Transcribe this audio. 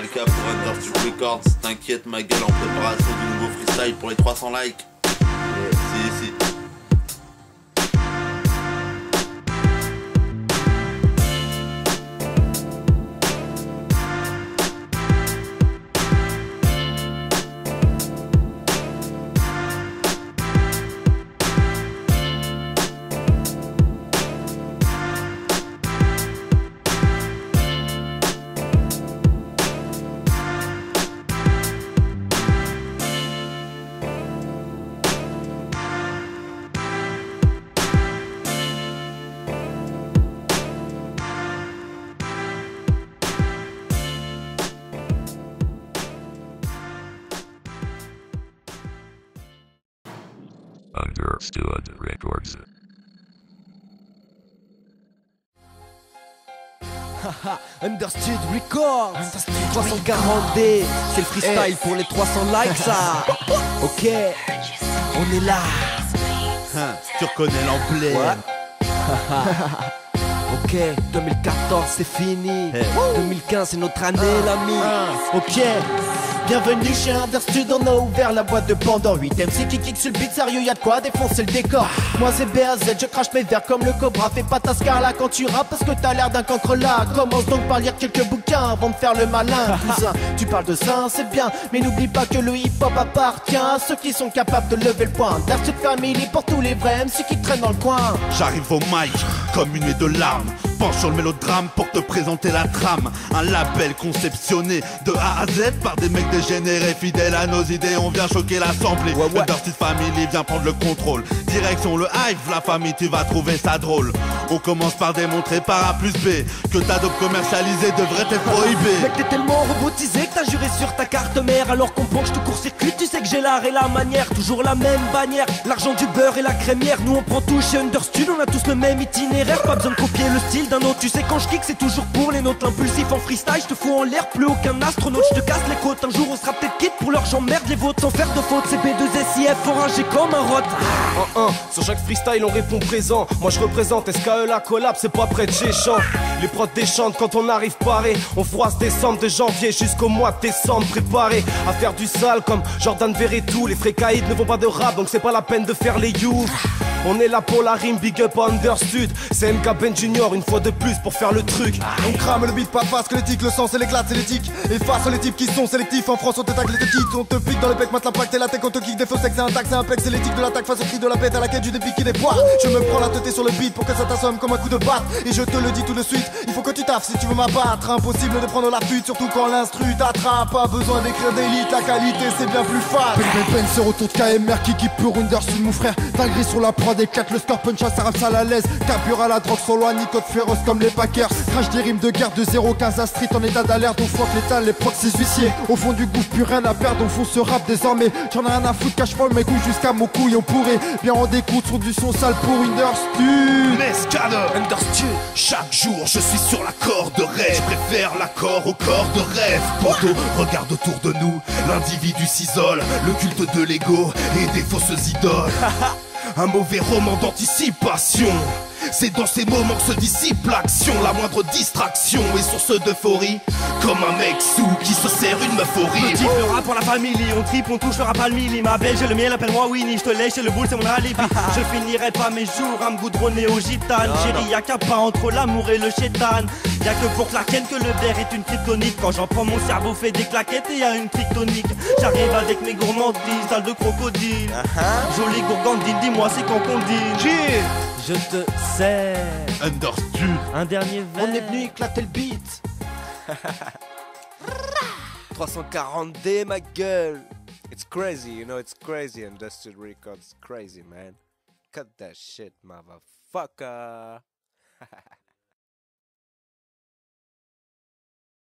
LK pour Understude Records. T'inquiète ma gueule, en préparation du nouveau freestyle pour les 300 likes. Si. Understood Records. Understood Records. 340D, c'est le freestyle pour les 300 likes ça. Ok, on est là. Tu reconnais l'emblème. Ok, 2014 c'est fini. 2015 c'est notre année l'ami. Ok, bienvenue chez Understude, on a ouvert la boîte de Pandore. 8 MC qui kick sur le beat, sérieux y'a de quoi défoncer le décor. Moi c'est BAZ, je crache mes verres comme le cobra. Fais pas ta scarla quand tu rappes parce que t'as l'air d'un cancre là. Commence donc par lire quelques bouquins avant de faire le malin. Cousin, tu parles de ça, c'est bien, mais n'oublie pas que le hip hop appartient à ceux qui sont capables de lever le poing. Understude Family pour tous les vrais MC qui traînent dans le coin. J'arrive au mic comme une nuée de larmes. Penche sur le mélodrame pour te présenter la trame. Un label conceptionné de A à Z par des mecs dégénérés fidèles à nos idées. On vient choquer l'assemblée. Understude Family vient prendre le contrôle. Direction le hype, la famille tu vas trouver ça drôle. On commence par démontrer par A plus B que ta dope commercialisée devrait être prohibée. Mec t'es tellement robotisé que t'as juré sur ta carte mère. Alors qu'on pense que je te court-circuite, tu sais que j'ai l'art et la manière. Toujours la même bannière, l'argent du beurre et la crémière. Nous on prend tout chez Understude, on a tous le même itinéraire. Pas besoin de copier le style d'un autre. Tu sais quand je kick c'est toujours pour les nôtres. L'impulsif en freestyle, je te fous en l'air, plus aucun astronaute. Je te casse les côtes, un jour on sera peut-être quitte. Pour leur j'emmerde les vôtres sans faire de faute. C'est B2SIF enragé comme un rot. Sur chaque freestyle on répond présent. Moi je représente SKE la collab, c'est pas près de chez Chant. Les prods déchantent quand on arrive paré. On froisse décembre de janvier jusqu'au mois de décembre. Préparé à faire du sale comme Jordan Verretou. Les frécaïdes ne font pas de rap donc c'est pas la peine de faire les you. On est là pour la rime, big up Understude. C'est MK Ben Junior une fois de plus pour faire le truc. On crame le beat, pas face que l'éthique, le sens et l'éclate, c'est l'éthique. Et face aux les types qui sont sélectifs, en France on t'attaque, les te quitte. On te pique dans le bec, mate la plaque, t'es la tech, on te kick des faux secs, c'est un tac, c'est un pec, c'est l'éthique de l'attaque face au cri de la bête à la quête du dépiqué des poires. Je me prends la tête sur le beat pour que ça t'assomme comme un coup de batte. Et je te le dis tout de suite, il faut que tu taffes si tu veux m'abattre. Impossible de prendre la fuite, surtout quand l'instru t'attrape. Pas besoin d'écrire d'élite, la qualité c'est bien plus fat. Ben se retourne KMR qui pour Understude mon frère. Dinguerie sur la prod, éclate le score, punch ça rappe ça la laisse. Carbure à la drogue sur loin, Nicode féroce comme les Packers. Crash des rimes de guerre de 0-15 à street en état d'alerte. On fuck l'état, les procs c'est huissiers. Au fond du gouffre, plus rien à perdre, on fonce ce rap désormais. J'en ai rien à foutre, cache folle mes couilles jusqu'à mon couille. On pourrait bien en découdre sur du son sale pour Understude. Mescade Understude. Chaque jour je suis sur la corde de rêve. Je préfère l'accord au corps de rêve. Poto, regarde autour de nous, l'individu s'isole. Le culte de l'ego et des fausses idoles. Un mauvais roman d'anticipation. C'est dans ces moments que se dissipe l'action. La moindre distraction est source d'euphorie. Comme un mec sous qui se sert une meuf horrible. Petit le rap pour la famille, on tripe, on touche le rap à le milli. Ma belle, j'ai le miel, appelle-moi Winnie. Je te lèche, le boule, c'est mon alibi. Je finirai pas mes jours à me goudronner au gitane. Chérie, y'a qu'à pas entre l'amour et le chétan. Y'a que pour Clarken que le verre est une kryptonite. Quand j'en prends, mon cerveau fait des claquettes et y'a une tectonique. J'arrive avec mes gourmandises, sale de crocodile. Jolie gourgandine, dis-moi c'est quand qu'on dit. Je te sais. Understude. Un dernier verre. On est venu éclater le beat. 340D ma gueule. It's crazy, you know, it's crazy. Understood Records, crazy man. Cut that shit, motherfucker.